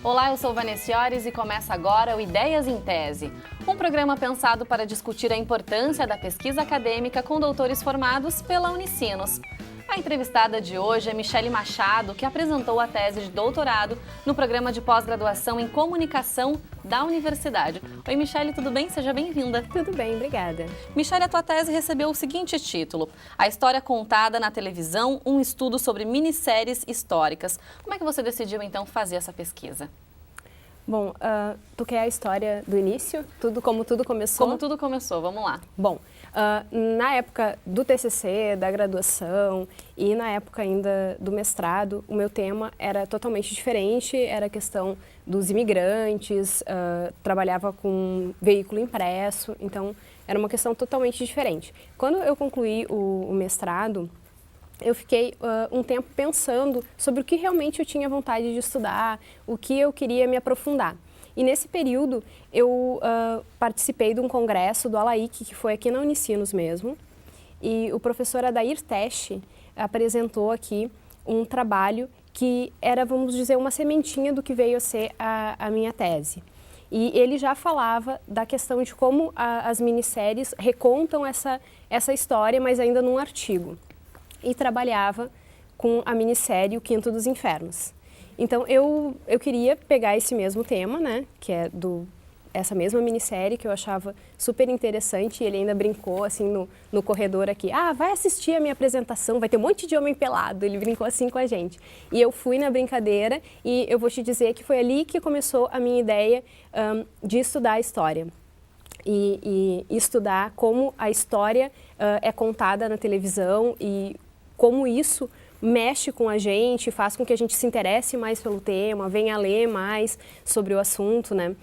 Olá, eu sou Vanessa Iores e começa agora o Ideias em Tese, um programa pensado para discutir a importância da pesquisa acadêmica com doutores formados pela Unicinos. A entrevistada de hoje é Michele Machado, que apresentou a tese de doutorado no programa de pós-graduação em comunicação da universidade. Oi, Michele, tudo bem? Seja bem-vinda. Tudo bem, obrigada. Michele, a tua tese recebeu o seguinte título: A História Contada na Televisão, um estudo sobre minisséries históricas. Como é que você decidiu, então, fazer essa pesquisa? Bom, tu quer a história do início? Como tudo começou? Como tudo começou, vamos lá. Bom, na época do TCC, da graduação e na época ainda do mestrado, o meu tema era totalmente diferente, era a questão dos imigrantes, trabalhava com veículo impresso, então era uma questão totalmente diferente. Quando eu concluí o mestrado, eu fiquei um tempo pensando sobre o que realmente eu tinha vontade de estudar, o que eu queria me aprofundar. E nesse período eu participei de um congresso do ALAIC, que foi aqui na Unicinos mesmo, e o professor Adair Teche apresentou aqui um trabalho que era, vamos dizer, uma sementinha do que veio a ser a minha tese. E ele já falava da questão de como as minisséries recontam essa história, mas ainda num artigo. E trabalhava com a minissérie O Quinto dos Infernos. Então, eu queria pegar esse mesmo tema, né, que é essa mesma minissérie que eu achava super interessante, e ele ainda brincou, assim, no corredor aqui, vai assistir a minha apresentação, vai ter um monte de homem pelado, ele brincou assim com a gente. E eu fui na brincadeira, e eu vou te dizer que foi ali que começou a minha ideia de estudar a história. E estudar como a história é contada na televisão e como isso mexe com a gente, faz com que a gente se interesse mais pelo tema, venha ler mais sobre o assunto, né?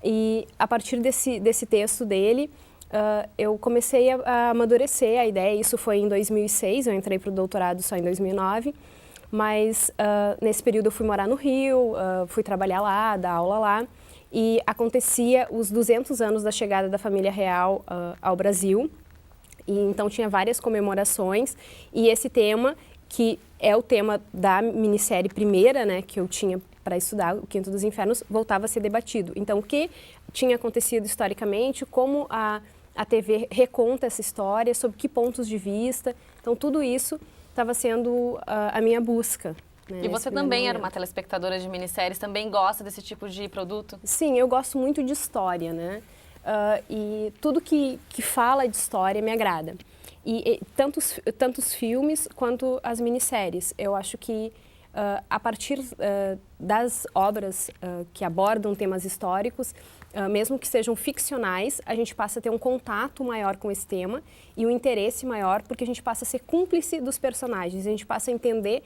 E a partir desse texto dele, eu comecei a amadurecer a ideia. Isso foi em 2006, eu entrei para o doutorado só em 2009, mas nesse período eu fui morar no Rio, fui trabalhar lá, dar aula lá, e acontecia os 200 anos da chegada da família real ao Brasil. E então tinha várias comemorações, e esse tema, que é o tema da minissérie primeira, né, que eu tinha para estudar, O Quinto dos Infernos, voltava a ser debatido. Então, o que tinha acontecido historicamente, como a TV reconta essa história, sob que pontos de vista. Então, tudo isso estava sendo a minha busca. Né, e você também era uma telespectadora de minisséries, também gosta desse tipo de produto? Sim, eu gosto muito de história, né? E tudo que fala de história me agrada. E tantos filmes quanto as minisséries. Eu acho que a partir das obras que abordam temas históricos, mesmo que sejam ficcionais, a gente passa a ter um contato maior com esse tema e um interesse maior, porque a gente passa a ser cúmplice dos personagens, a gente passa a entender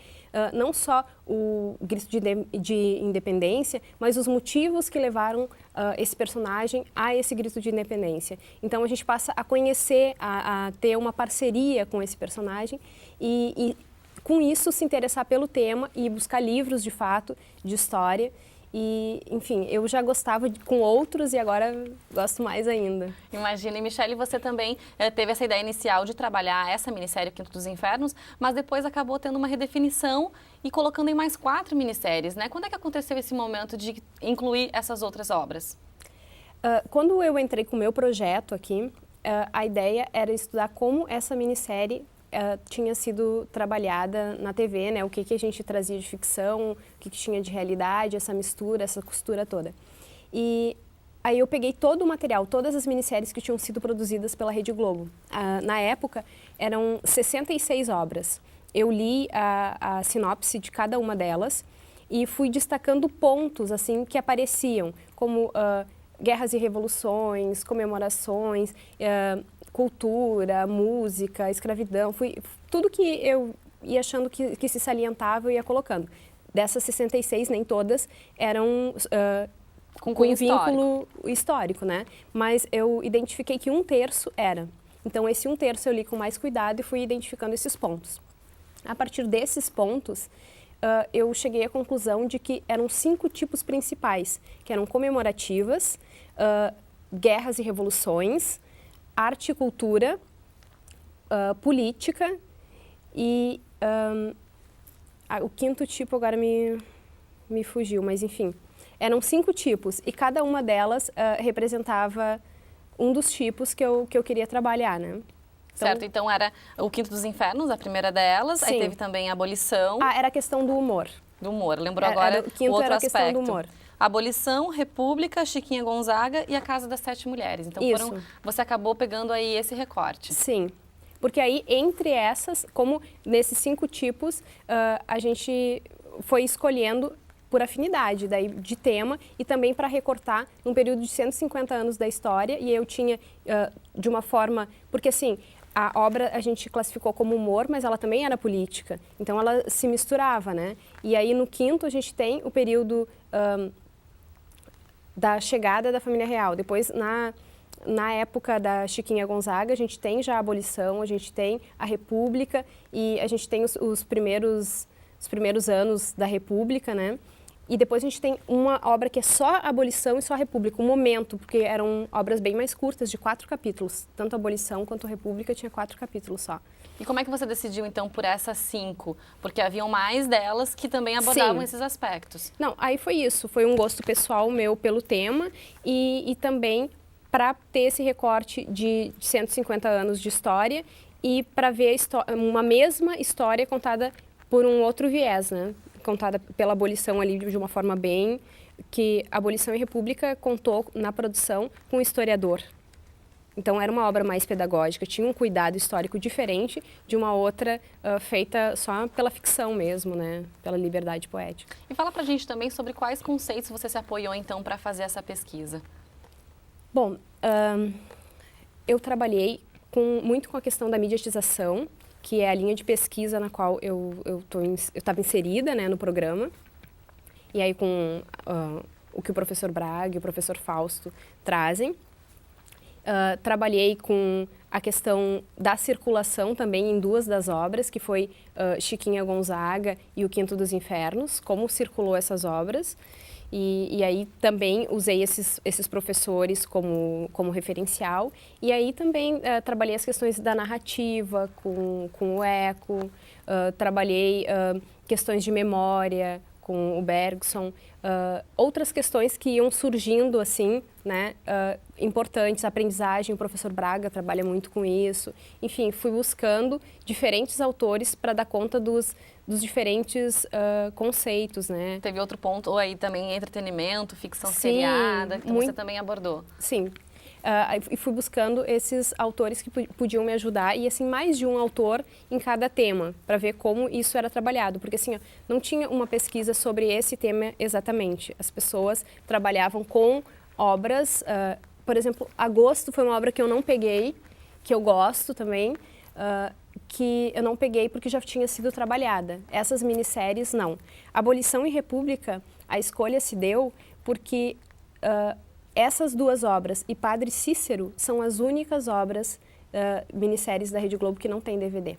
não só o grito de independência, mas os motivos que levaram esse personagem a esse grito de independência. Então a gente passa a conhecer, a ter uma parceria com esse personagem e com isso se interessar pelo tema e buscar livros de fato, de história. E, enfim, eu já gostava com outros e agora gosto mais ainda. Imagina. E, Michele, você também teve essa ideia inicial de trabalhar essa minissérie O Quinto dos Infernos, mas depois acabou tendo uma redefinição e colocando em mais 4 minisséries, né? Quando é que aconteceu esse momento de incluir essas outras obras? Quando eu entrei com o meu projeto aqui, a ideia era estudar como essa minissérie tinha sido trabalhada na TV, né? O que a gente trazia de ficção, o que tinha de realidade, essa mistura, essa costura toda. E aí eu peguei todo o material, todas as minisséries que tinham sido produzidas pela Rede Globo. Na época, eram 66 obras. Eu li a sinopse de cada uma delas e fui destacando pontos assim que apareciam, como guerras e revoluções, comemorações, cultura, música, escravidão, tudo que eu ia achando que se salientava, eu ia colocando. Dessas 66, nem todas eram com vínculo histórico, né? Mas eu identifiquei que 1/3 era. Então, esse 1/3 eu li com mais cuidado e fui identificando esses pontos. A partir desses pontos, eu cheguei à conclusão de que eram 5 tipos principais, que eram comemorativas, guerras e revoluções, arte e cultura, política e o quinto tipo agora me fugiu, mas enfim. Eram 5 tipos e cada uma delas representava um dos tipos que eu queria trabalhar, né? Então, certo, então era o Quinto dos Infernos, a primeira delas, sim. Aí teve também a abolição. Era a questão do humor. Do humor, lembrou agora o quinto outro era a aspecto. Questão do humor. Abolição, República, Chiquinha Gonzaga e a Casa das 7 Mulheres. Então você acabou pegando aí esse recorte. Sim, porque aí entre essas, como nesses 5 tipos, a gente foi escolhendo por afinidade daí, de tema e também para recortar num período de 150 anos da história. E eu tinha, de uma forma... Porque, assim, a obra a gente classificou como humor, mas ela também era política. Então, ela se misturava, né? E aí, no quinto, a gente tem o período da chegada da família real. Depois, na época da Chiquinha Gonzaga, a gente tem já a abolição, a gente tem a República e a gente tem os primeiros anos da República, né? E depois a gente tem uma obra que é só a abolição e só a República, um momento, porque eram obras bem mais curtas, de 4 capítulos. Tanto a abolição quanto a República tinha 4 capítulos só. E como é que você decidiu, então, por essas 5? Porque haviam mais delas que também abordavam esses aspectos. Não, aí foi isso. Foi um gosto pessoal meu pelo tema e também para ter esse recorte de 150 anos de história e para ver uma mesma história contada por um outro viés, né? Contada pela abolição ali de uma forma bem... que a Abolição e República contou na produção com um historiador. Então, era uma obra mais pedagógica, tinha um cuidado histórico diferente de uma outra feita só pela ficção mesmo, né? Pela liberdade poética. E fala pra gente também sobre quais conceitos você se apoiou, então, para fazer essa pesquisa. Bom, eu trabalhei muito com a questão da mediatização, que é a linha de pesquisa na qual eu estava inserida, né, no programa. E aí com o que o professor Braga e o professor Fausto trazem. Trabalhei com a questão da circulação também em 2 das obras, que foi Chiquinha Gonzaga e o Quinto dos Infernos, como circulou essas obras. E aí também usei esses professores como referencial. E aí também trabalhei as questões da narrativa com o Eco, trabalhei questões de memória com o Bergson, outras questões que iam surgindo assim, né, importantes, aprendizagem, o professor Braga trabalha muito com isso. Enfim, fui buscando diferentes autores para dar conta dos diferentes conceitos, né. Teve outro ponto aí também, entretenimento, ficção seriada, que você também abordou. Sim. E fui buscando esses autores que podiam me ajudar e assim mais de um autor em cada tema para ver como isso era trabalhado, porque assim não tinha uma pesquisa sobre esse tema exatamente. As pessoas trabalhavam com obras, por exemplo, Agosto foi uma obra que eu não peguei, que eu gosto também, que eu não peguei porque já tinha sido trabalhada. Essas minisséries não. Abolição e República, a escolha se deu porque essas 2 obras e Padre Cícero são as únicas obras, minisséries da Rede Globo que não tem DVD.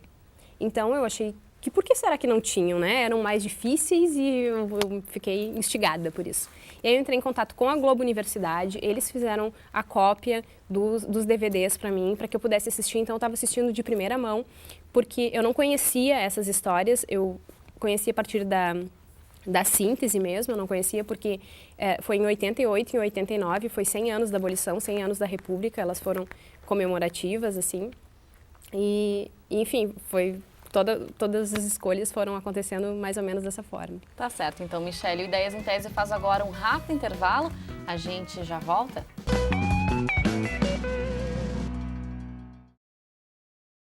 Então eu achei que por que será que não tinham, né? Eram mais difíceis e eu fiquei instigada por isso. E aí eu entrei em contato com a Globo Universidade, eles fizeram a cópia dos DVDs para mim, para que eu pudesse assistir. Então eu estava assistindo de primeira mão, porque eu não conhecia essas histórias, eu conhecia a partir da síntese mesmo, eu não conhecia porque foi em 88 e em 89, foi 100 anos da abolição, 100 anos da República, elas foram comemorativas, assim. E enfim, todas as escolhas foram acontecendo mais ou menos dessa forma. Tá certo, então, Michele, o Ideias em Tese faz agora um rápido intervalo, a gente já volta?